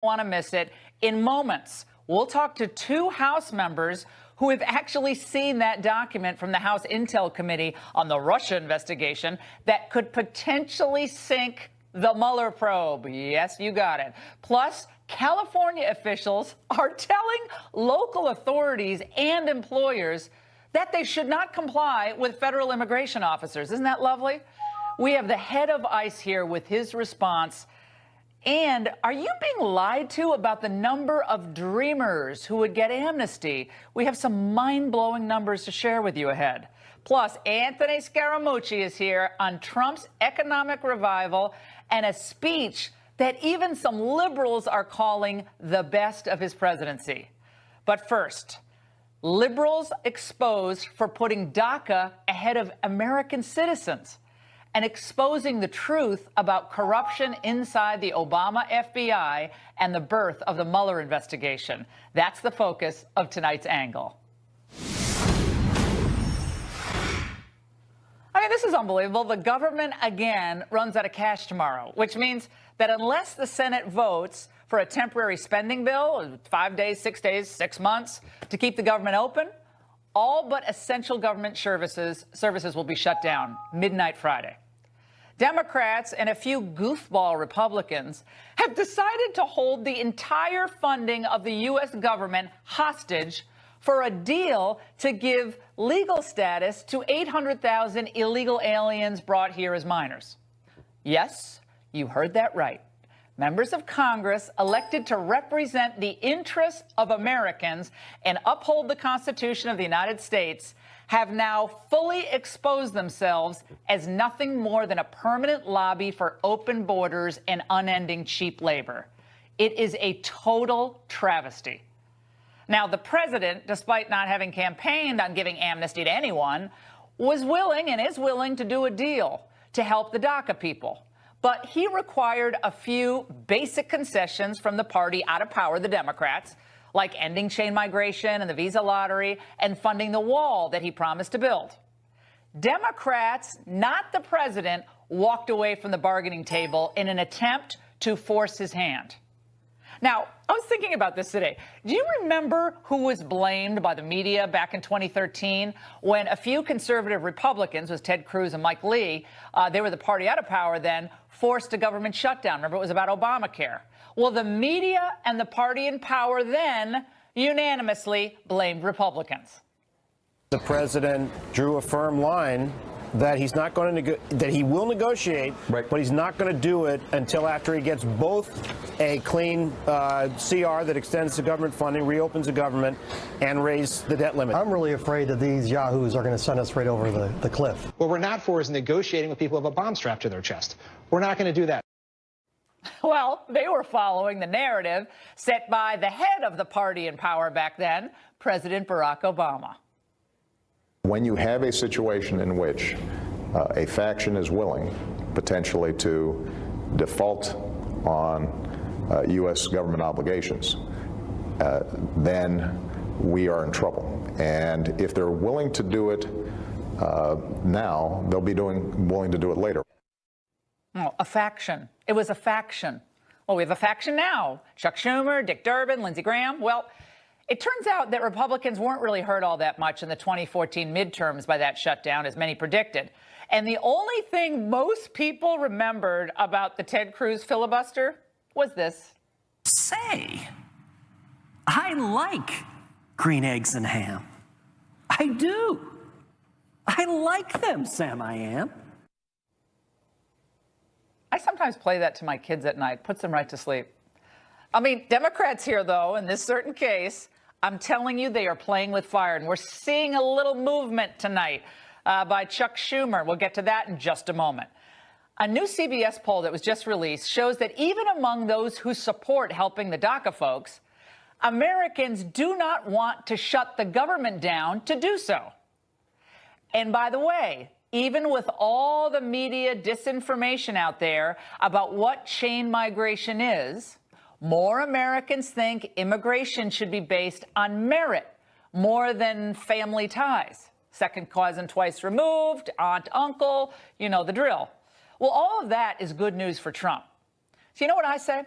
want to miss it. In moments, we'll talk to two House members who have actually seen that document from the House Intel Committee on the Russia investigation that could potentially sink the Mueller probe. Yes, you got it. Plus, California officials are telling local authorities and employers that they should not comply with federal immigration officers. Isn't that lovely? We have the head of ICE here with his response. And are you being lied to about the number of dreamers who would get amnesty? We have some mind-blowing numbers to share with you ahead. Plus, Anthony Scaramucci is here on Trump's economic revival and a speech that even some liberals are calling the best of his presidency. But first, liberals exposed for putting DACA ahead of American citizens and exposing the truth about corruption inside the Obama FBI and the birth of the Mueller investigation. That's the focus of tonight's angle. I mean, this is unbelievable. The government, again, runs out of cash tomorrow, which means that unless the Senate votes for a temporary spending bill, 5 days, 6 days, 6 months, to keep the government open, all but essential government services will be shut down midnight Friday. Democrats and a few goofball Republicans have decided to hold the entire funding of the U.S. government hostage for a deal to give legal status to 800,000 illegal aliens brought here as minors. Yes, you heard that right. Members of Congress elected to represent the interests of Americans and uphold the Constitution of the United States have now fully exposed themselves as nothing more than a permanent lobby for open borders and unending cheap labor. It is a total travesty. Now, the president, despite not having campaigned on giving amnesty to anyone, was willing and is willing to do a deal to help the DACA people. But he required a few basic concessions from the party out of power, the Democrats, like ending chain migration and the visa lottery and funding the wall that he promised to build. Democrats, not the president, walked away from the bargaining table in an attempt to force his hand. Now, I was thinking about this today. Do you remember who was blamed by the media back in 2013 when a few conservative Republicans, was Ted Cruz and Mike Lee, they were the party out of power then, forced a government shutdown? Remember, it was about Obamacare. Well, the media and the party in power then unanimously blamed Republicans. The president drew a firm line that he's not going to that he will negotiate, right, but he's not going to do it until after he gets both a clean CR that extends the government funding, reopens the government, and raise the debt limit. I'm really afraid that these yahoos are going to send us right over the cliff. What we're not for is negotiating with people who have a bomb strapped to their chest. We're not going to do that. Well, they were following the narrative set by the head of the party in power back then, President Barack Obama. When you have a situation in which a faction is willing potentially to default on U.S. government obligations, then we are in trouble. And if they're willing to do it now, they'll be willing to do it later. Oh, a faction. It was a faction. Well, we have a faction now. Chuck Schumer, Dick Durbin, Lindsey Graham. Well, it turns out that Republicans weren't really hurt all that much in the 2014 midterms by that shutdown, as many predicted. And the only thing most people remembered about the Ted Cruz filibuster was this. Say, I like green eggs and ham. I do. I like them, Sam, I am. I sometimes play that to my kids at night, puts them right to sleep. I mean, Democrats here, though, in this certain case, I'm telling you, they are playing with fire. And we're seeing a little movement tonight by Chuck Schumer. We'll get to that in just a moment. A new CBS poll that was just released shows that even among those who support helping the DACA folks, Americans do not want to shut the government down to do so. And by the way, even with all the media disinformation out there about what chain migration is, more Americans think immigration should be based on merit more than family ties. Second cousin twice removed, aunt, uncle, you know the drill. Well, all of that is good news for Trump. So you know what I say?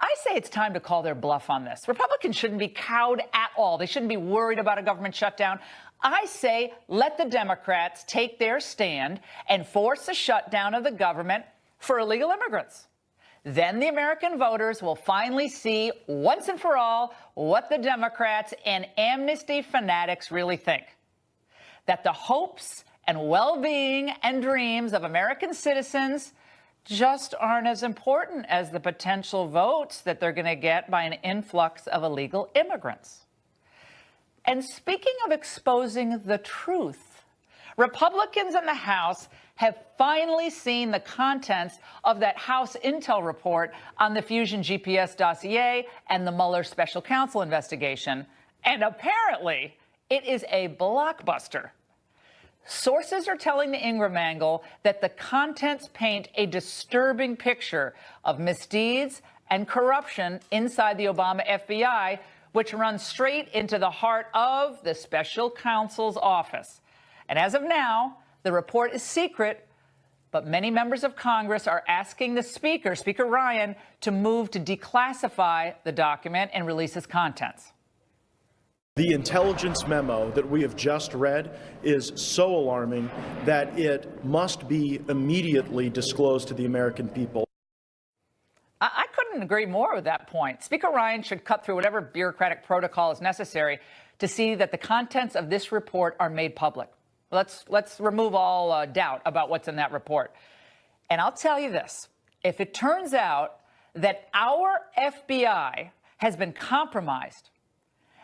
I say it's time to call their bluff on this. Republicans shouldn't be cowed at all. They shouldn't be worried about a government shutdown. I say let the Democrats take their stand and force a shutdown of the government for illegal immigrants. Then the American voters will finally see once and for all what the Democrats and amnesty fanatics really think. That the hopes and well-being and dreams of American citizens just aren't as important as the potential votes that they're going to get by an influx of illegal immigrants. And speaking of exposing the truth, Republicans in the House have finally seen the contents of that House intel report on the Fusion GPS dossier and the Mueller special counsel investigation. And apparently, it is a blockbuster. Sources are telling the Ingraham angle that the contents paint a disturbing picture of misdeeds and corruption inside the Obama FBI, which runs straight into the heart of the special counsel's office. And as of now, the report is secret, but many members of Congress are asking the Speaker, Speaker Ryan, to move to declassify the document and release its contents. The intelligence memo that we have just read is so alarming that it must be immediately disclosed to the American people. I couldn't agree more with that point. Speaker Ryan should cut through whatever bureaucratic protocol is necessary to see that the contents of this report are made public. Let's remove all doubt about what's in that report. And I'll tell you this, if it turns out that our FBI has been compromised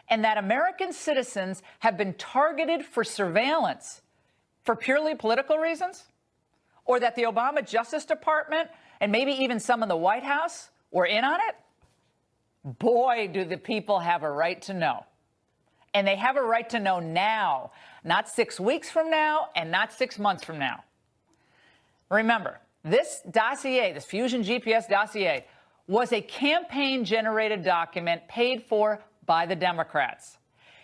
and that American citizens have been targeted for surveillance for purely political reasons, or that the Obama Justice Department and maybe even some in the White House were in on it, boy, do the people have a right to know. And they have a right to know now, not 6 weeks from now and not 6 months from now. Remember, this dossier, this Fusion GPS dossier, was a campaign-generated document paid for by the Democrats.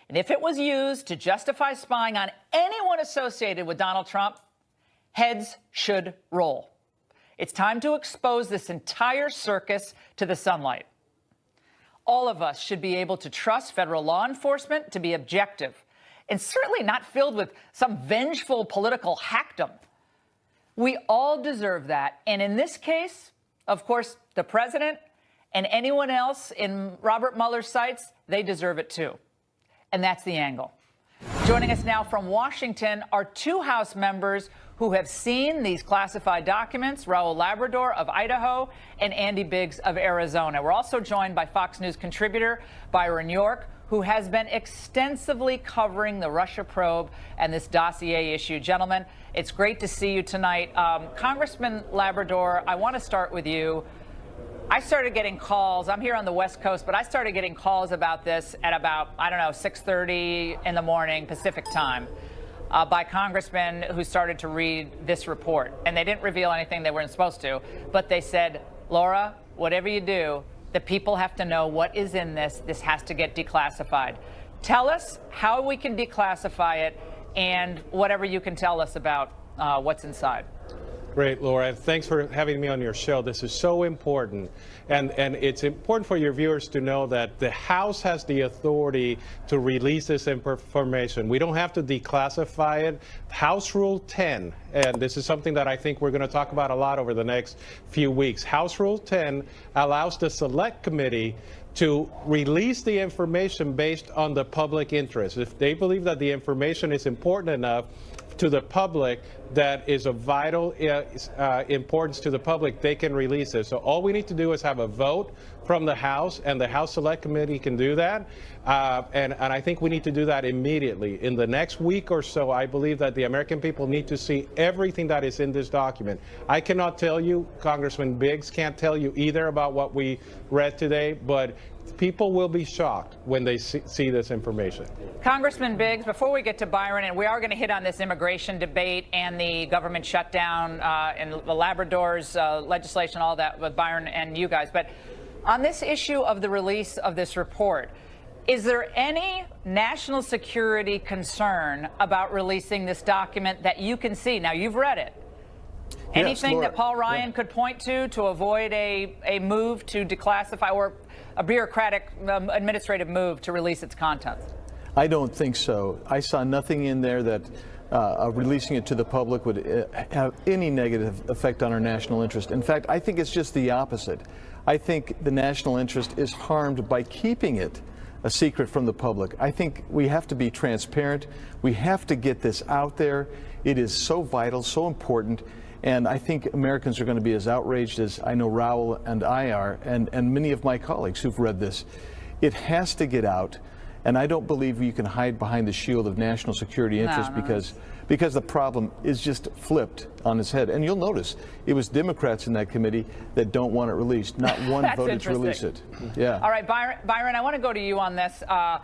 And if it was used to justify spying on anyone associated with Donald Trump, heads should roll. It's time to expose this entire circus to the sunlight. All of us should be able to trust federal law enforcement to be objective and certainly not filled with some vengeful political hackdom. We all deserve that. And in this case, of course, the president and anyone else in Robert Mueller's sights, they deserve it too. And that's the angle. Joining us now from Washington are two House members who have seen these classified documents, Raul Labrador of Idaho and Andy Biggs of Arizona. We're also joined by Fox News contributor Byron York, who has been extensively covering the Russia probe and this dossier issue. Gentlemen, it's great to see you tonight. Congressman Labrador, I want to start with you. I started getting calls. I'm here on the West Coast, but I started getting calls about this at about, 6:30 in the morning Pacific time by congressmen who started to read this report. And they didn't reveal anything they weren't supposed to, but they said, Laura, whatever you do, the people have to know what is in this. This has to get declassified. Tell us how we can declassify it and whatever you can tell us about what's inside. Great, Laura. Thanks for having me on your show. This is so important. And it's important for your viewers to know that the House has the authority to release this information. We don't have to declassify it. House Rule 10, and this is something that I think we're going to talk about a lot over the next few weeks. House Rule 10 allows the Select Committee to release the information based on the public interest. If they believe that the information is important enough to the public, that is of vital importance to the public, they can release it. So all we need to do is have a vote from the House, and the House Select Committee can do that. And I think we need to do that immediately. In the next week or so, I believe that the American people need to see everything that is in this document. I cannot tell you, Congressman Biggs can't tell you either about what we read today, but people will be shocked when they see this information. Congressman Biggs, before we get to Byron, and we are going to hit on this immigration debate and the government shutdown and the Labrador's legislation, all that with Byron and you guys. But on this issue of the release of this report, is there any national security concern about releasing this document that you can see? Now, you've read it. Anything Laura, that Paul Ryan could point to avoid a move to declassify or a bureaucratic administrative move to release its contents? I don't think so. I saw nothing in there that releasing it to the public would have any negative effect on our national interest. In fact, I think it's just the opposite. I think the national interest is harmed by keeping it a secret from the public. I think we have to be transparent. We have to get this out there. It is so vital, so important. And I think Americans are going to be as outraged as I know Raul and I are, and many of my colleagues who've read this. It has to get out. And I don't believe you can hide behind the shield of national security interest because the problem is just flipped on its head. And you'll notice it was Democrats in that committee that don't want it released. Not one voted to release it. Yeah. All right, Byron, I want to go to you on this. I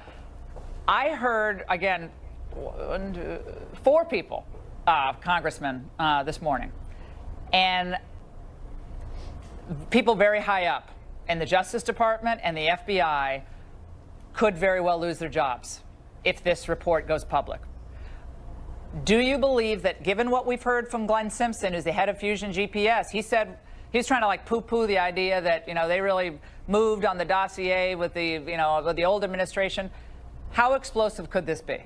heard, again, 4 people, congressmen, this morning, and people very high up in the Justice Department and the FBI could very well lose their jobs if this report goes public. Do you believe that, given what we've heard from Glenn Simpson, who's the head of Fusion GPS, he said he's trying to like poo-poo the idea that, you know, they really moved on the dossier with the, you know, with the old administration. How explosive could this be?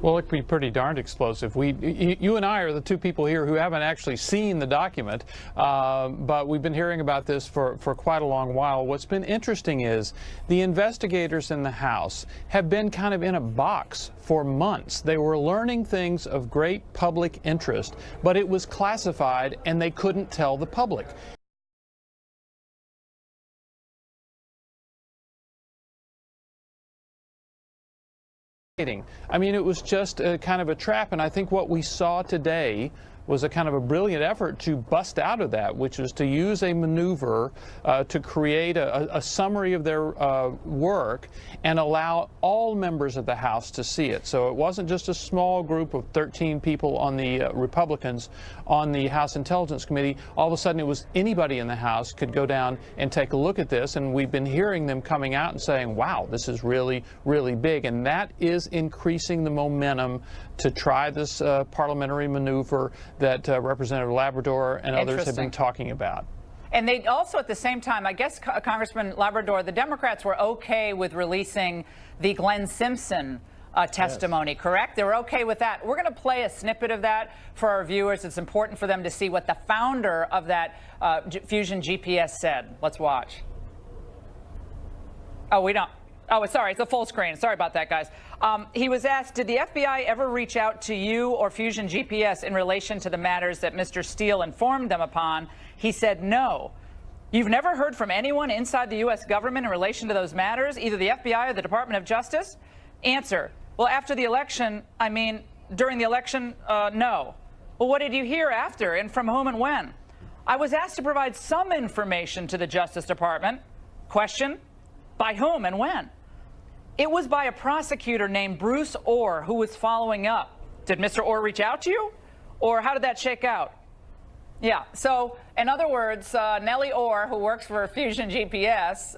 Well, it could be pretty darned explosive. You and I are the 2 people here who haven't actually seen the document, but we've been hearing about this for quite a long while. What's been interesting is the investigators in the House have been kind of in a box for months. They were learning things of great public interest, but it was classified and they couldn't tell the public. I mean, it was just a kind of a trap, and I think what we saw today was a kind of a brilliant effort to bust out of that, which is to use a maneuver to create a summary of their work and allow all members of the House to see it. So it wasn't just a small group of 13 people on the Republicans on the House Intelligence Committee. All of a sudden it was anybody in the House could go down and take a look at this, and we've been hearing them coming out and saying, wow, this is really, really big. And that is increasing the momentum to try this parliamentary maneuver that Representative Labrador and others have been talking about. And they also, at the same time, I guess, Congressman Labrador, the Democrats were okay with releasing the Glenn Simpson testimony, correct? They were okay with that. We're going to play a snippet of that for our viewers. It's important for them to see what the founder of that Fusion GPS said. Let's watch. Oh, we don't. Oh, sorry, it's a full screen. Sorry about that, guys. He was asked, did the FBI ever reach out to you or Fusion GPS in relation to the matters that Mr. Steele informed them upon? He said no. You've never heard from anyone inside the U.S. government in relation to those matters, either the FBI or the Department of Justice? Answer, well, after the election, I mean, during the election, no. Well, what did you hear after, and from whom and when? I was asked to provide some information to the Justice Department. Question, by whom and when? It was by a prosecutor named Bruce Orr who was following up. Did Mr. Orr reach out to you? Or how did that shake out? Yeah, so in other words, Nellie Orr, who works for Fusion GPS,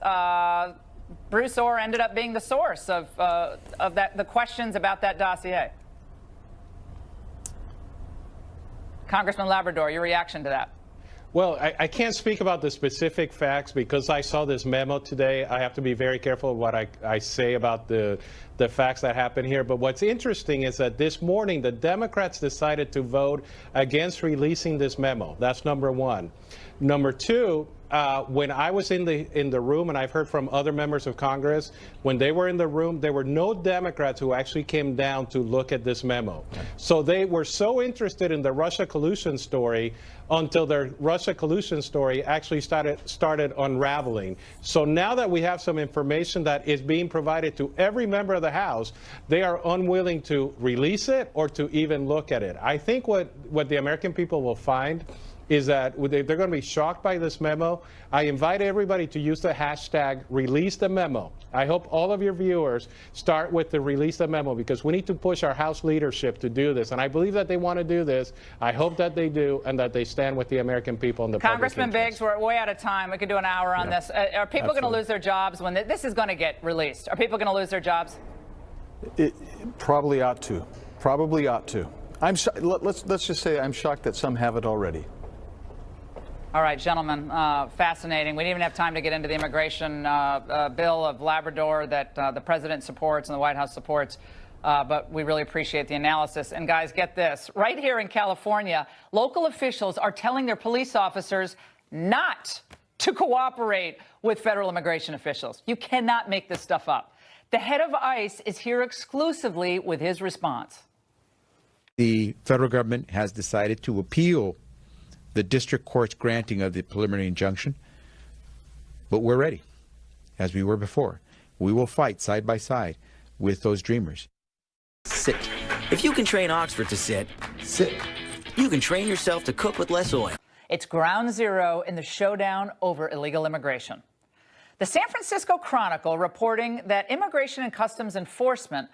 Bruce Orr ended up being the source of the questions about that dossier. Congressman Labrador, your reaction to that? Well, I can't speak about the specific facts because I saw this memo today. I have to be very careful of what I say about the facts that happen here. But what's interesting is that this morning, the Democrats decided to vote against releasing this memo. That's number one. Number two, when I was in the room, and I've heard from other members of Congress, when they were in the room, there were no Democrats who actually came down to look at this memo. So they were so interested in the Russia collusion story until their Russia collusion story actually started unraveling. So now that we have some information that is being provided to every member of the House, they are unwilling to release it or to even look at it. I think what the American people will find is that they're going to be shocked by this memo. I invite everybody to use the hashtag #ReleaseTheMemo. I hope all of your viewers start with the Release the Memo, because we need to push our House leadership to do this. And I believe that they want to do this. I hope that they do, and that they stand with the American people and the Congressman Biggs, we're way out of time. We could do an hour on this. Are people going to lose their jobs when this is going to get released? Are people going to lose their jobs? It probably ought to. Probably ought to. Let's just say I'm shocked that some have it already. All right, gentlemen, fascinating. We didn't even have time to get into the immigration bill of Labrador that the president supports and the White House supports, but we really appreciate the analysis. And guys, get this. Right here in California, local officials are telling their police officers not to cooperate with federal immigration officials. You cannot make this stuff up. The head of ICE is here exclusively with his response. The federal government has decided to appeal the district court's granting of the preliminary injunction, but we're ready, as we were before. We will fight side by side with those dreamers. Sit. If you can train Oxford to sit, you can train yourself to cook with less oil. It's ground zero in the showdown over illegal immigration. The San Francisco Chronicle reporting that Immigration and Customs Enforcement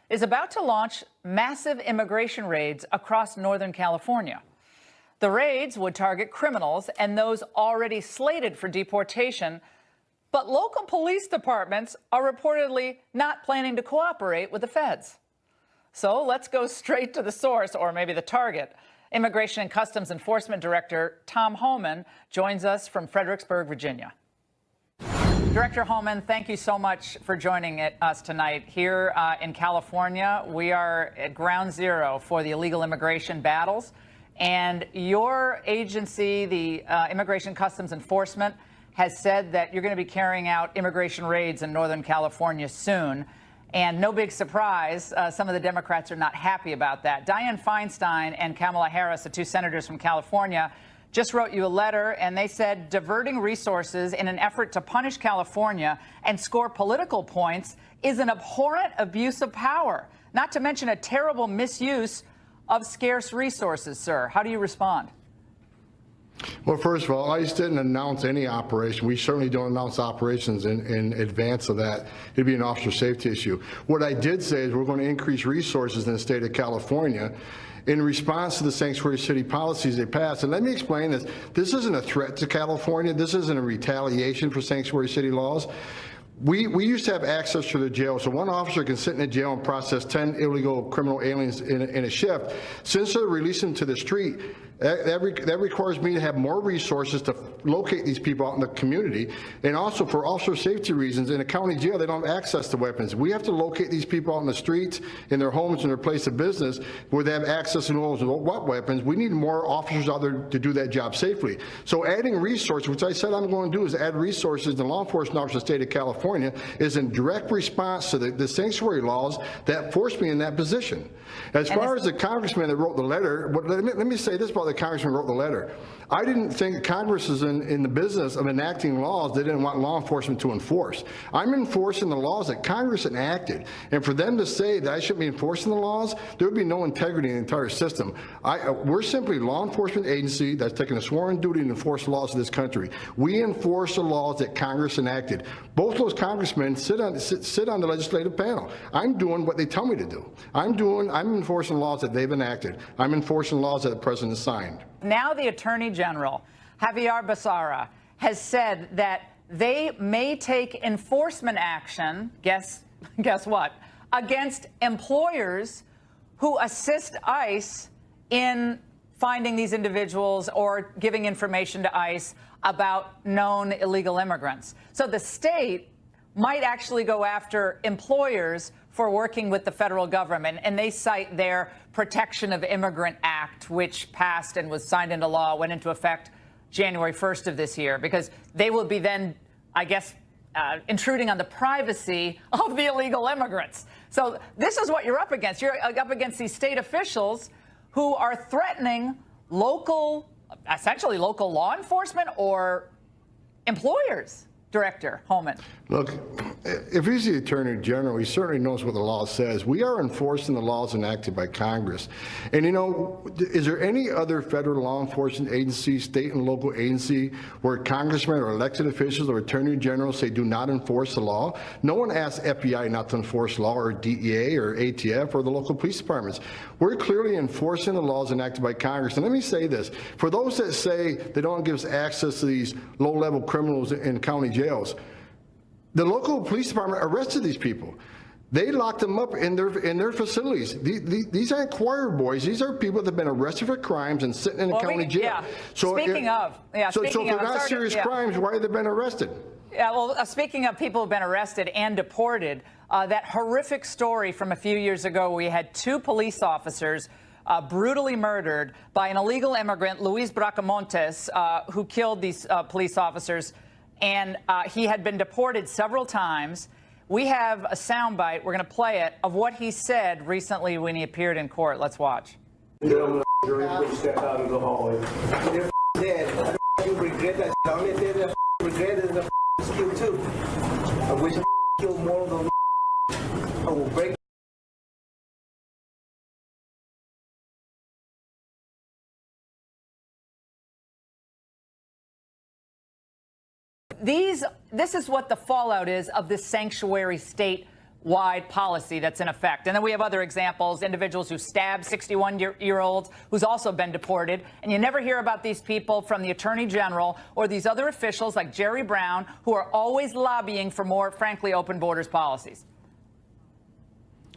is about to launch massive immigration raids across Northern California. The raids would target criminals and those already slated for deportation, but local police departments are reportedly not planning to cooperate with the feds. So let's go straight to the source, or maybe the target. Immigration and Customs Enforcement Director Tom Homan joins us from Fredericksburg, Virginia. Director Homan, thank you so much for joining us tonight. Here in California, we are at ground zero for the illegal immigration battles. And your agency, the Immigration Customs Enforcement, has said that you're going to be carrying out immigration raids in Northern California soon. And no big surprise, some of the Democrats are not happy about that. Dianne Feinstein and Kamala Harris, the two senators from California, just wrote you a letter, and they said diverting resources in an effort to punish California and score political points is an abhorrent abuse of power, not to mention a terrible misuse of scarce resources, sir. How do you respond? Well, first of all, ICE didn't announce any operation. We certainly don't announce operations in advance of that. It'd be an officer safety issue. What I did say is we're going to increase resources in the state of California in response to the sanctuary city policies they passed. And let me explain this. This isn't a threat to California. This isn't a retaliation for sanctuary city laws. We used to have access to the jail, so one officer can sit in a jail and process 10 illegal criminal aliens in a shift. Since they're releasing them to the street, that requires me to have more resources to locate these people out in the community. And also for officer safety reasons, in a county jail, they don't have access to weapons. We have to locate these people out in the streets, in their homes, in their place of business, where they have access to what weapons. We need more officers out there to do that job safely. So adding resources, which I said I'm going to do, is add resources to law enforcement officers of the state of California, is in direct response to the sanctuary laws that forced me in that position. As far as the congressman that wrote the letter, let me say this about the congressman who wrote the letter. I didn't think Congress is in the business of enacting laws they didn't want law enforcement to enforce. I'm enforcing the laws that Congress enacted. And for them to say that I shouldn't be enforcing the laws, there would be no integrity in the entire system. We're simply a law enforcement agency that's taking a sworn duty to enforce the laws of this country. We enforce the laws that Congress enacted. Both those congressmen sit on the legislative panel. I'm doing what they tell me to do. I'm enforcing laws that they've enacted. I'm enforcing laws that the president signed. Now the Attorney General, Javier Becerra, has said that they may take enforcement action, guess what, against employers who assist ICE in finding these individuals or giving information to ICE about known illegal immigrants. So the state might actually go after employers for working with the federal government, and they cite their Protection of Immigrant Act, which passed and was signed into law, went into effect January 1st of this year, because they will be then, I guess, intruding on the privacy of the illegal immigrants. So this is what you're up against. You're up against these state officials who are threatening essentially local law enforcement or employers. Director Homan. Look, if he's the Attorney General, he certainly knows what the law says. We are enforcing the laws enacted by Congress. And, you know, is there any other federal law enforcement agency, state and local agency, where congressmen or elected officials or Attorney Generals say do not enforce the law? No one asks FBI not to enforce law, or DEA or ATF or the local police departments. We're clearly enforcing the laws enacted by Congress. And let me say this. For those that say they don't give us access to these low-level criminals in county jails, the local police department arrested these people. They locked them up in their facilities. These aren't choir boys. These are people that have been arrested for crimes and sitting in the county jail. Yeah. So speaking of, so if they're not serious crimes, why have they been arrested? Yeah, well, speaking of people who've been arrested and deported, that horrific story from a few years ago, we had 2 police officers brutally murdered by an illegal immigrant, Luis Bracamontes, who killed these police officers, and he had been deported several times. We have a soundbite, we're going to play it, of what he said recently when he appeared in court. Let's watch. Step out and go hallway. They're dead. You regret that. The only thing that regret is the kill too. I wish I killed more of them. I will break. This is what the fallout is of this sanctuary state-wide policy that's in effect. And then we have other examples, individuals who stab 61-year-olds who's also been deported. And you never hear about these people from the Attorney General or these other officials like Jerry Brown, who are always lobbying for more, frankly, open borders policies.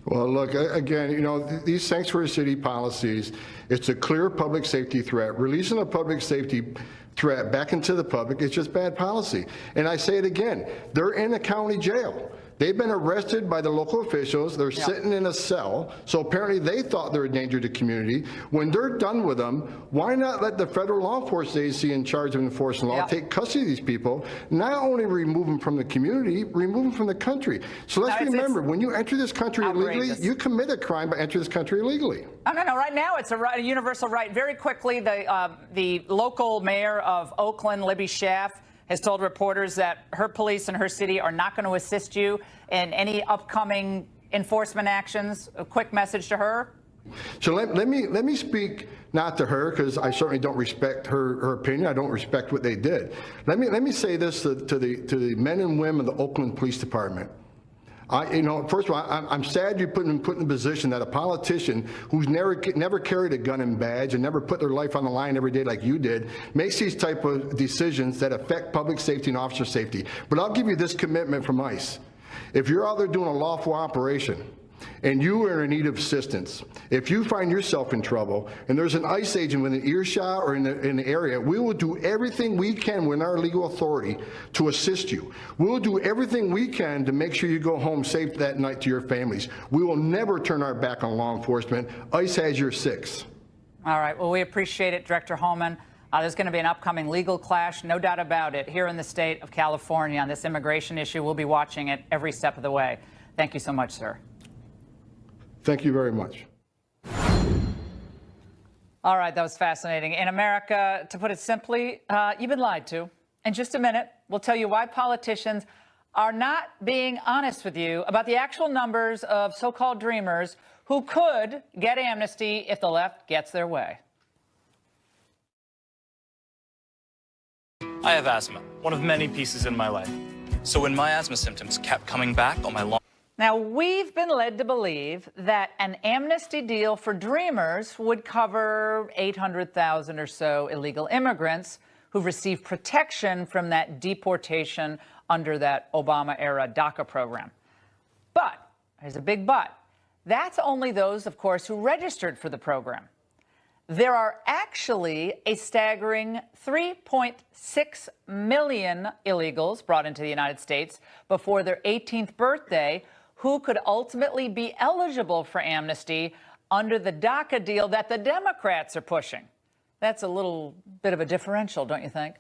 Well, look, again, you know, these sanctuary city policies, it's a clear public safety threat. Releasing a public safety threat back into the public is just bad policy. And I say it again, they're in a county jail. They've been arrested by the local officials. They're sitting in a cell. So apparently they thought they're a danger to the community. When they're done with them, why not let the federal law enforcement agency in charge of enforcing law take custody of these people, not only remove them from the community, remove them from the country. So let's remember, when you enter this country illegally, you commit a crime by entering this country illegally. Oh, no. Right now, it's a universal right. Very quickly, the local mayor of Oakland, Libby Schaaf, has told reporters that her police in her city are not going to assist you in any upcoming enforcement actions. A quick message to her. So let me speak not to her, because I certainly don't respect her opinion. I don't respect what they did. Let me say this to the men and women of the Oakland Police Department. First of all, I'm sad you're put in the position that a politician who's never carried a gun and badge and never put their life on the line every day like you did makes these type of decisions that affect public safety and officer safety. But I'll give you this commitment from ICE. If you're out there doing a lawful operation and you are in need of assistance, if you find yourself in trouble and there's an ICE agent within earshot or in the area, we will do everything we can within our legal authority to assist you. We'll do everything we can to make sure you go home safe that night to your families. We will never turn our back on law enforcement. ICE has your 6. All right. Well, we appreciate it, Director Holman. There's going to be an upcoming legal clash, no doubt about it, here in the state of California on this immigration issue. We'll be watching it every step of the way. Thank you so much, sir. Thank you very much. All right, that was fascinating. In America, to put it simply, you've been lied to. In just a minute, we'll tell you why politicians are not being honest with you about the actual numbers of so-called dreamers who could get amnesty if the left gets their way. I have asthma, one of many pieces in my life. So when my asthma symptoms kept coming back on my long... Now, we've been led to believe that an amnesty deal for dreamers would cover 800,000 or so illegal immigrants who've received protection from that deportation under that Obama-era DACA program. But, there's a big but, that's only those, of course, who registered for the program. There are actually a staggering 3.6 million illegals brought into the United States before their 18th birthday who could ultimately be eligible for amnesty under the DACA deal that the Democrats are pushing. That's a little bit of a differential, don't you think?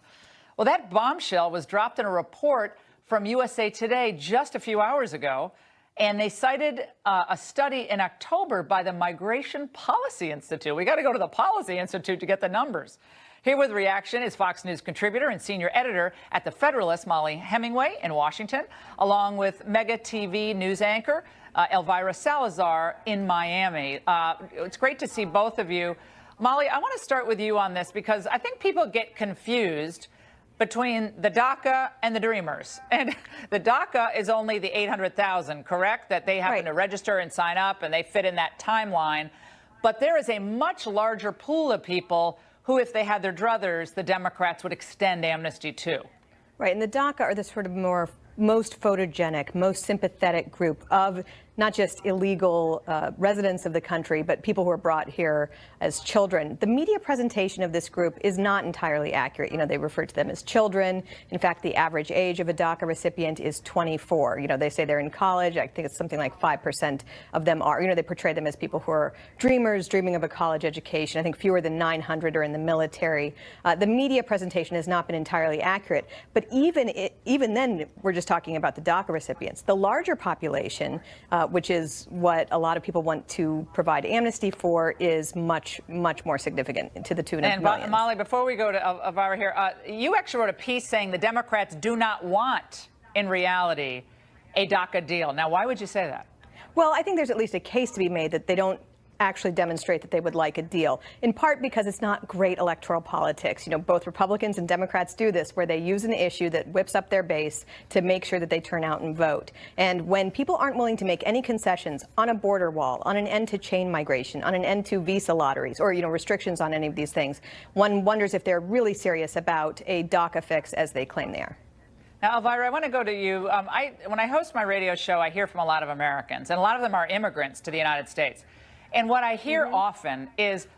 Well, that bombshell was dropped in a report from USA Today just a few hours ago, and they cited a study in October by the Migration Policy Institute. We got to go to the Policy Institute to get the numbers. Here with reaction is Fox News contributor and senior editor at The Federalist, Molly Hemingway in Washington, along with Mega TV news anchor Elvira Salazar in Miami. It's great to see both of you. Molly, I want to start with you on this because I think people get confused between the DACA and the Dreamers. And the DACA is only the 800,000, correct? That they happen to register and sign up, and they fit in that timeline. But there is a much larger pool of people who, if they had their druthers, the Democrats would extend amnesty to. Right, and the DACA are the sort of most photogenic, most sympathetic group of not just illegal residents of the country, but people who are brought here as children. The media presentation of this group is not entirely accurate. You know, they refer to them as children. In fact, the average age of a DACA recipient is 24. You know, they say they're in college. I think it's something like 5% of them are. You know, they portray them as people who are dreamers, dreaming of a college education. I think fewer than 900 are in the military. The media presentation has not been entirely accurate. But even then, we're just talking about the DACA recipients. The larger population, which is what a lot of people want to provide amnesty for, is much more significant, to the tune of millions. And Molly, before we go to Elvira here, you actually wrote a piece saying the Democrats do not want, in reality, a DACA deal. Now, why would you say that? Well, I think there's at least a case to be made that they don't actually demonstrate that they would like a deal, in part because it's not great electoral politics. You know, both Republicans and Democrats do this, where they use an issue that whips up their base to make sure that they turn out and vote. And when people aren't willing to make any concessions on a border wall, on an end to chain migration, on an end to visa lotteries, or, you know, restrictions on any of these things, one wonders if they're really serious about a DACA fix as they claim they are. Now, Elvira, I want to go to you. When I host my radio show, I hear from a lot of Americans, and a lot of them are immigrants to the United States. And what I hear often is,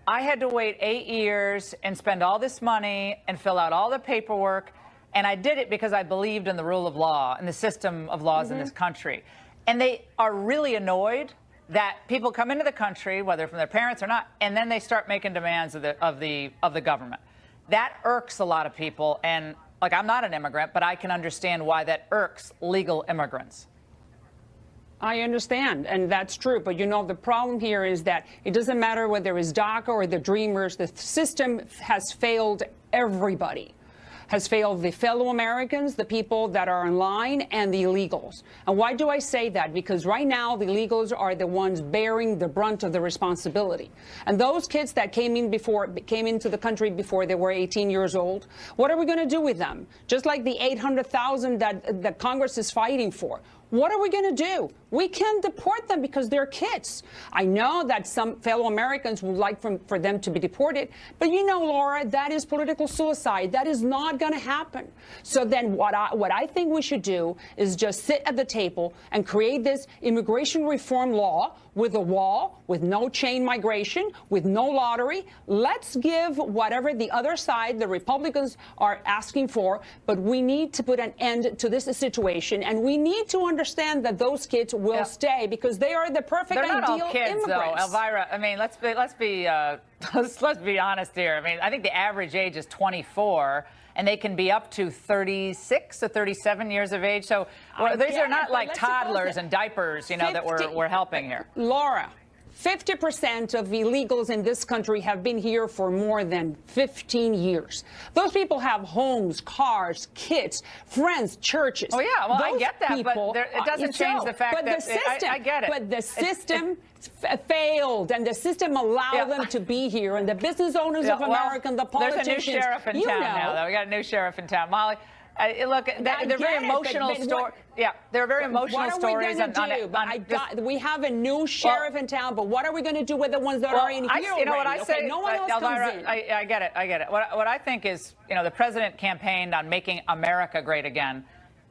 I had to wait 8 years and spend all this money and fill out all the paperwork, and I did it because I believed in the rule of law and the system of laws in this country. And they are really annoyed that people come into the country, whether from their parents or not, and then they start making demands of the government. That irks a lot of people, and like, I'm not an immigrant, but I can understand why that irks legal immigrants. I understand, and that's true. But, you know, the problem here is that it doesn't matter whether it's DACA or the Dreamers. The system has failed everybody. Has failed the fellow Americans, the people that are in line, and the illegals. And why do I say that? Because right now the illegals are the ones bearing the brunt of the responsibility. And those kids that came into the country before they were 18 years old, what are we going to do with them? Just like the 800,000 that Congress is fighting for. What are we going to do? We can't deport them because they're kids. I know that some fellow Americans would like for them to be deported, but you know, Laura, that is political suicide. That is not going to happen. So then what I think we should do is just sit at the table and create this immigration reform law with a wall, with no chain migration, with no lottery. Let's give whatever the other side, the Republicans, are asking for, but we need to put an end to this situation, and we need to understand that those kids will stay because they are the perfect They're not ideal all kids, immigrants. though, Elvira. I mean, let's be honest here. I mean, I think the average age is 24. And they can be up to 36 or 37 years of age. So these are not like toddlers and diapers, you know, that we're helping here. Laura, 50% of illegals in this country have been here for more than 15 years. Those people have homes, cars, kids, friends, churches. Oh, yeah, well, I get that, people, but it doesn't change the fact that I get it. But the system failed, and the system allowed them to be here, and the business owners of America, and the politicians. There's a new sheriff in town now, though. We got a new sheriff in town. Molly, look, they're very emotional stories. Yeah, they're very emotional stories. We have a new sheriff in town, but what are we going to do with the ones that are in here? You know what I say? No one else Elvira, comes in. I get it. What I think is, you know, the president campaigned on making America great again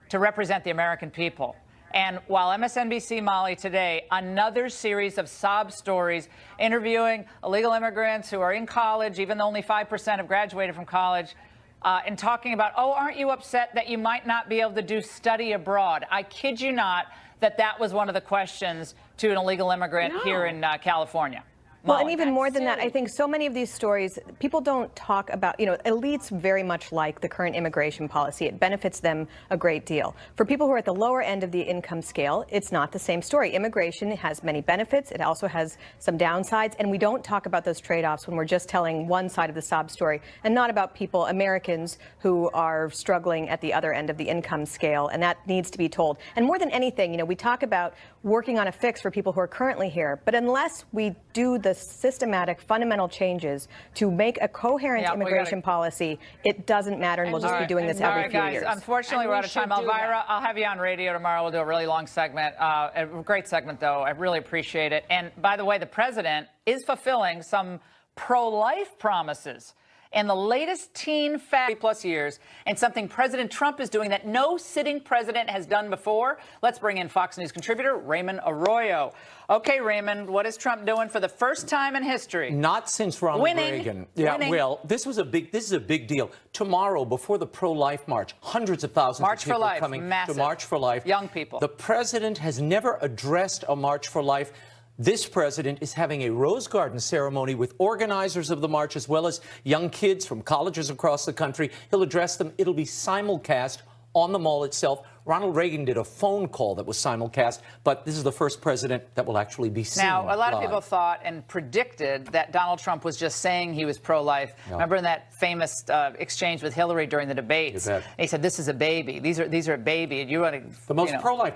to represent the American people. And while MSNBC, Molly, today, another series of sob stories interviewing illegal immigrants who are in college, even though only 5% have graduated from college, and talking about, oh, aren't you upset that you might not be able to do study abroad? I kid you not that was one of the questions to an illegal immigrant here in California. Well, and even more than that, I think so many of these stories, people don't talk about, you know, elites very much like the current immigration policy. It benefits them a great deal. For people who are at the lower end of the income scale, it's not the same story. Immigration has many benefits. It also has some downsides. And we don't talk about those trade-offs when we're just telling one side of the sob story and not about people, Americans, who are struggling at the other end of the income scale. And that needs to be told. And more than anything, you know, we talk about working on a fix for people who are currently here. But unless we do the systematic, fundamental changes to make a coherent immigration policy, it doesn't matter, and we'll just be doing this every few years. Unfortunately, we're out of time. Elvira, I'll have you on radio tomorrow. We'll do a really long segment. A great segment, though. I really appreciate it. And by the way, the president is fulfilling some pro-life promises. in the latest teen fact plus years, and something President Trump is doing that no sitting president has done before. Let's bring in Fox News contributor Raymond Arroyo. Okay, Raymond, what is Trump doing for the first time in history? Not since Ronald Reagan. Yeah, well, this is a big deal. Tomorrow, before the pro-life march, hundreds of thousands of people are coming to March for Life. Young people. The president has never addressed a March for Life. This president is having a Rose Garden ceremony with organizers of the march, as well as young kids from colleges across the country. He'll address them. It'll be simulcast on the mall itself. Ronald Reagan did a phone call that was simulcast, but this is the first president that will actually be seen. Now, a lot of live. people thought and predicted that Donald Trump was just saying he was pro-life. Yeah. Remember in that famous exchange with Hillary during the debates? And he said, "This is a baby. These are a baby." And you want to The most pro-life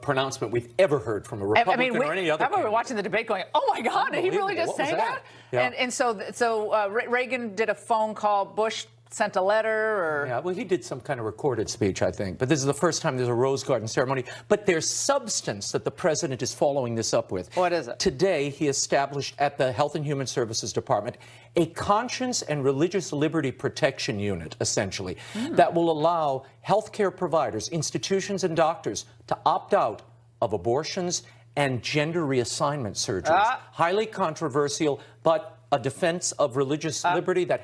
pronouncement we've ever heard from a Republican or any other. I remember watching the debate going, "Oh my God, did he really just say that?" Yeah. And so Reagan did a phone call. Bush sent a letter, or yeah, well, he did some kind of recorded speech, I think. But this is the first time there's a Rose Garden ceremony. But there's substance that the president is following this up with. What is it? Today, he established at the Health and Human Services Department a conscience and religious liberty protection unit, essentially, that will allow healthcare providers, institutions, and doctors to opt out of abortions and gender reassignment surgeries. Highly controversial, but a defense of religious liberty that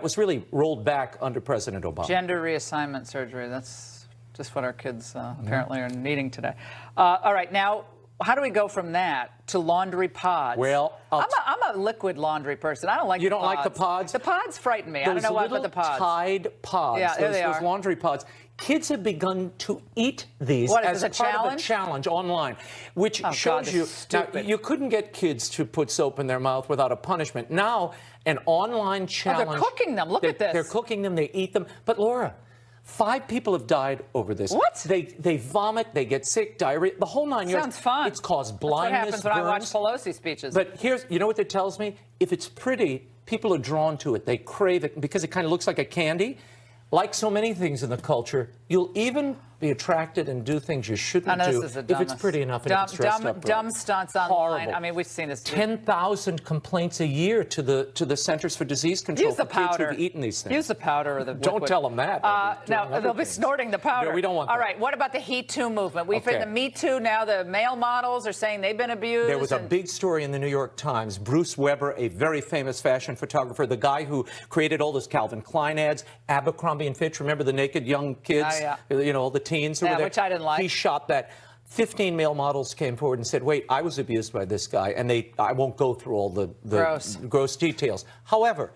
was really rolled back under President Obama. Gender reassignment surgery. That's just what our kids apparently are needing today. All right, now, how do we go from that to laundry pods? Well, I'm a liquid laundry person. I don't like You the don't like the pods? The pods frighten me. I don't know why, but the pods. Tide pods. Yeah, there they are. Those laundry pods. Kids have begun to eat these as a part of a challenge online, which shows you now, you couldn't get kids to put soap in their mouth without a punishment. Now, an online challenge. They're cooking them. Look at this. They're cooking them. They eat them. But Laura, 5 people have died over this. What? They vomit. They get sick, diarrhea, the whole 9 yards. Sounds fun. It's caused blindness. That's what happens when I watch Pelosi speeches. But you know what that tells me? If it's pretty, people are drawn to it. They crave it because it kind of looks like a candy. Like so many things in the culture, you'll even be attracted and do things you shouldn't do if it's pretty enough and if it's dressed up right. Dumb stunts online. Horrible. I mean, we've seen this. 10,000 complaints a year to the Centers for Disease Control. Use the powder. Kids who've eaten these things. Use the powder or the liquid. Don't tell them that. Now, they'll be snorting the powder. No, we don't want that. All right, what about the He Too movement? We've heard the Me Too now. The male models are saying they've been abused. There was a big story in the New York Times. Bruce Weber, a very famous fashion photographer, the guy who created all those Calvin Klein ads, Abercrombie and Fitch, remember the naked young kids? You know, all the teens who were there. Which I didn't like. He shot that. 15 male models came forward and said, wait, I was abused by this guy. And I won't go through all the gross details. However,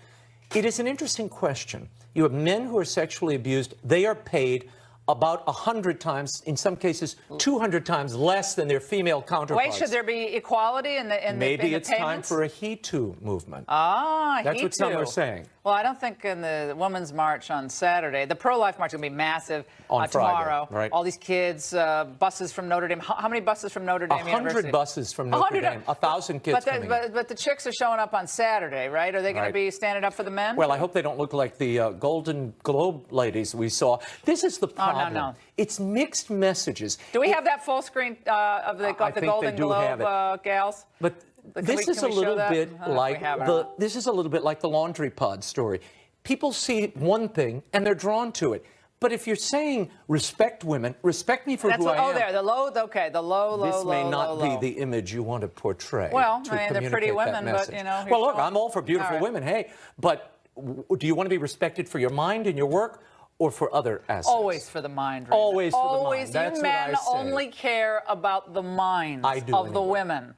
it is an interesting question. You have men who are sexually abused. They are paid about 100 times, in some cases 200 times less than their female counterparts. Wait, should there be equality in the Maybe it's time payments? for a He Too movement. That's what some are saying. Well, I don't think in the Women's March on Saturday, the pro-life march will be massive on tomorrow. Friday, right. All these kids, buses from Notre Dame. How many buses from Notre Dame 100 University? buses from Notre Dame. 1,000 kids coming in. But the chicks are showing up on Saturday, right? Are they going to be standing up for the men? Well, I hope they don't look like the Golden Globe ladies we saw. This is the problem. Oh, no. It's mixed messages. Do we have that full screen of the Golden Globe gals? But this is a little bit like the laundry pod story. People see one thing and they're drawn to it. But if you're saying respect women, respect me for who I am. Oh, there, the low. Okay, the low. This may not be the image you want to portray. Well, I mean, they're pretty women, but you know. Well, look, I'm all for beautiful women. Hey, but do you want to be respected for your mind and your work? Or for other assets? Always for the mind. Raymond. Always for the mind. That's you men only care about the minds of the women.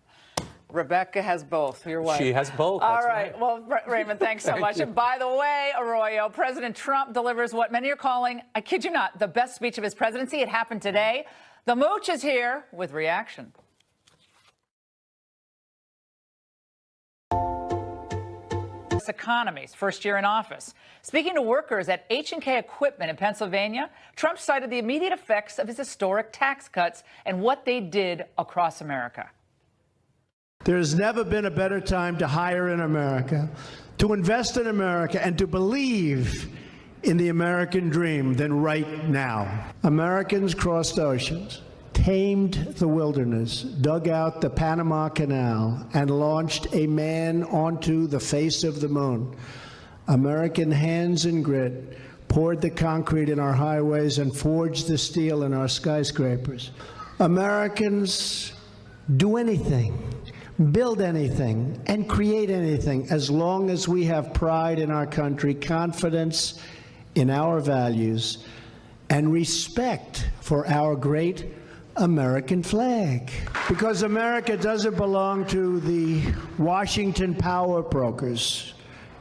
Rebecca has both. Your wife. She has both. All right. Well, Raymond, thanks so much. And by the way, Arroyo, President Trump delivers what many are calling, I kid you not, the best speech of his presidency. It happened today. The Mooch is here with reaction. Economy's first year in office. Speaking to workers at H&K Equipment in Pennsylvania, Trump cited the immediate effects of his historic tax cuts and what they did across America. There's never been a better time to hire in America, to invest in America, and to believe in the American dream than right now. Americans crossed oceans, tamed the wilderness, dug out the Panama Canal, and launched a man onto the face of the moon. American hands and grit poured the concrete in our highways and forged the steel in our skyscrapers. Americans do anything, build anything, and create anything as long as we have pride in our country, confidence in our values, and respect for our great American flag. Because America doesn't belong to the Washington power brokers.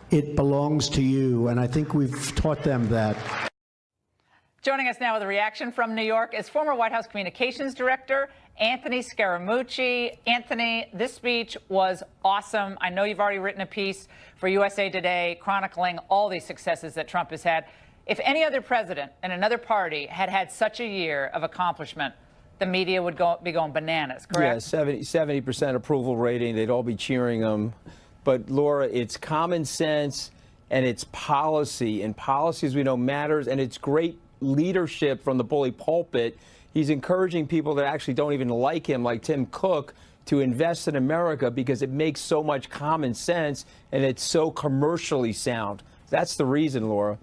It belongs to you, and I think we've taught them that. Joining us now with a reaction from New York is former White House Communications Director Anthony Scaramucci. Anthony, this speech was awesome. I know you've already written a piece for USA Today chronicling all these successes that Trump has had. If any other president in another party had had such a year of accomplishment, the media would be going bananas, correct? Yeah, 70% approval rating. They'd all be cheering him. But, Laura, it's common sense and it's policy. And policy, as we know, matters. And it's great leadership from the bully pulpit. He's encouraging people that actually don't even like him, like Tim Cook, to invest in America because it makes so much common sense and it's so commercially sound. That's the reason, Laura.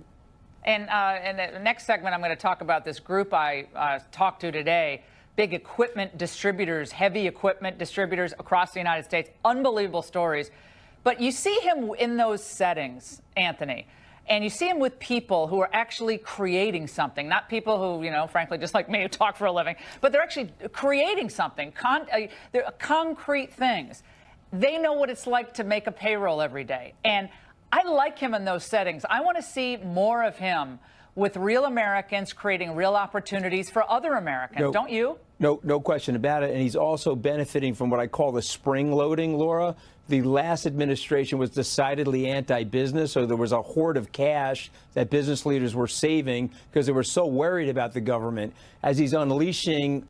And in the next segment, I'm going to talk about this group I talked to today. Big equipment distributors, heavy equipment distributors across the United States. Unbelievable stories. But you see him in those settings, Anthony, and you see him with people who are actually creating something, not people who, you know, frankly, just like me, who talk for a living, but they're actually creating something, they're concrete things. They know what it's like to make a payroll every day. And I like him in those settings. I want to see more of him with real Americans creating real opportunities for other Americans, don't you? No question about it. And he's also benefiting from what I call the spring loading, Laura. The last administration was decidedly anti-business, so there was a hoard of cash that business leaders were saving because they were so worried about the government. As he's unleashing.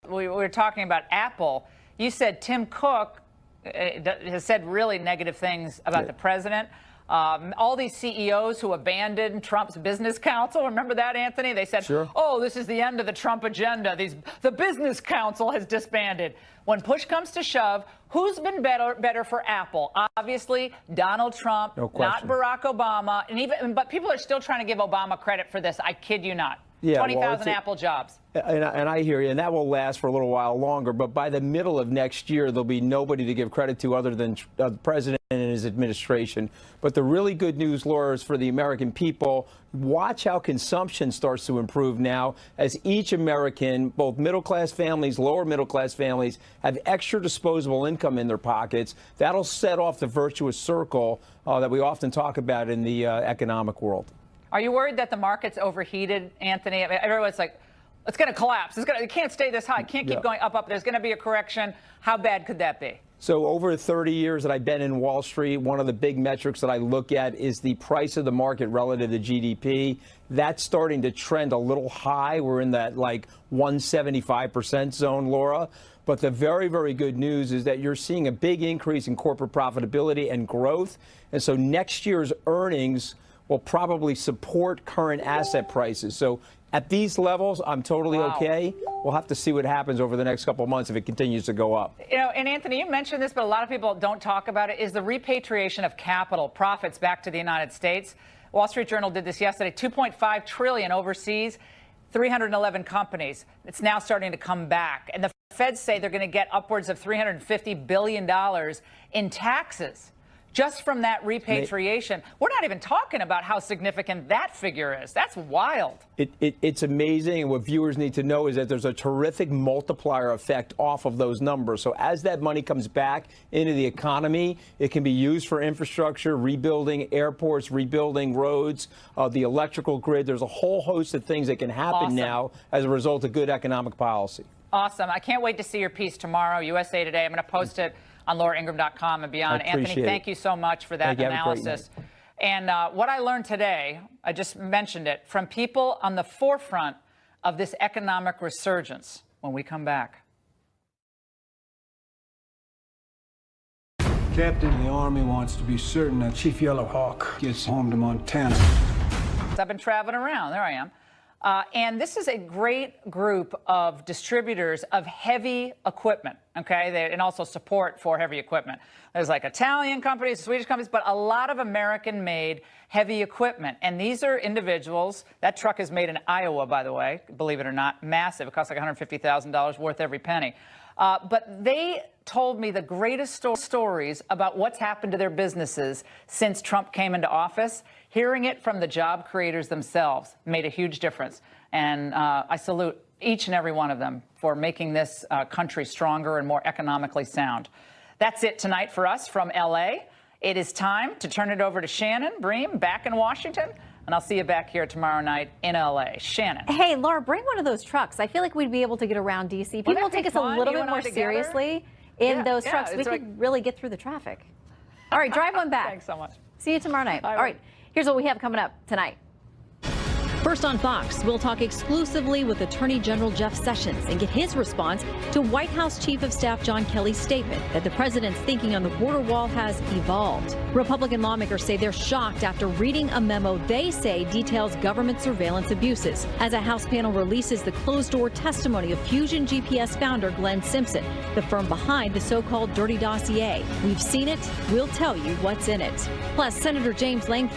We were talking about Apple. You said Tim Cook has said really negative things about the president. All these CEOs who abandoned Trump's business council. Remember that, Anthony? They said, oh, this is the end of the Trump agenda. The business council has disbanded. When push comes to shove, who's been better for Apple? Obviously, Donald Trump, not Barack Obama. But people are still trying to give Obama credit for this. I kid you not. Yeah, 20,000 Apple jobs. And I hear you, and that will last for a little while longer. But by the middle of next year, there'll be nobody to give credit to other than the president and his administration. But the really good news, Laura, is for the American people. Watch how consumption starts to improve now as each American, both middle-class families, lower middle-class families, have extra disposable income in their pockets. That'll set off the virtuous circle that we often talk about in the economic world. Are you worried that the market's overheated, Anthony? I mean, everyone's like, it's going to collapse. It can't stay this high. It can't keep going up. There's going to be a correction. How bad could that be? So over 30 years that I've been in Wall Street, one of the big metrics that I look at is the price of the market relative to GDP. That's starting to trend a little high. We're in that like 175% zone, Laura. But the very, very good news is that you're seeing a big increase in corporate profitability and growth. And so next year's earnings will probably support current asset prices. So at these levels, I'm totally okay. We'll have to see what happens over the next couple of months if it continues to go up. You know, and Anthony, you mentioned this, but a lot of people don't talk about it, is the repatriation of capital, profits back to the United States. Wall Street Journal did this yesterday, $2.5 trillion overseas, 311 companies. It's now starting to come back. And the Feds say they're going to get upwards of $350 billion in taxes just from that repatriation. We're not even talking about how significant that figure is. That's wild. It's amazing. And what viewers need to know is that there's a terrific multiplier effect off of those numbers. So as that money comes back into the economy, it can be used for infrastructure, rebuilding airports, rebuilding roads, the electrical grid. There's a whole host of things that can happen now as a result of good economic policy. Awesome. I can't wait to see your piece tomorrow, USA Today. I'm going to post it on LauraIngraham.com and beyond. Anthony, thank you so much for that analysis. And what I learned today, I just mentioned it, from people on the forefront of this economic resurgence when we come back. Captain, the Army wants to be certain that Chief Yellow Hawk gets home to Montana. I've been traveling around. There I am. And this is a great group of distributors of heavy equipment, okay, and also support for heavy equipment. There's like Italian companies, Swedish companies, but a lot of American-made heavy equipment. And these are individuals. That truck is made in Iowa, by the way, believe it or not, massive. It costs like $150,000, worth every penny. But they told me the greatest stories about what's happened to their businesses since Trump came into office. Hearing it from the job creators themselves made a huge difference. And I salute each and every one of them for making this country stronger and more economically sound. That's it tonight for us from L.A. It is time to turn it over to Shannon Bream back in Washington. And I'll see you back here tomorrow night in L.A. Shannon. Hey, Laura, bring one of those trucks. I feel like we'd be able to get around D.C. People will take us a little bit more seriously in those trucks. We could really get through the traffic. All right, drive one back. Thanks so much. See you tomorrow night. All right, here's what we have coming up tonight. First on Fox, we'll talk exclusively with Attorney General Jeff Sessions and get his response to White House Chief of Staff John Kelly's statement that the president's thinking on the border wall has evolved. Republican lawmakers say they're shocked after reading a memo they say details government surveillance abuses as a House panel releases the closed-door testimony of Fusion GPS founder Glenn Simpson, the firm behind the so-called dirty dossier. We've seen it. We'll tell you what's in it. Plus, Senator James Langford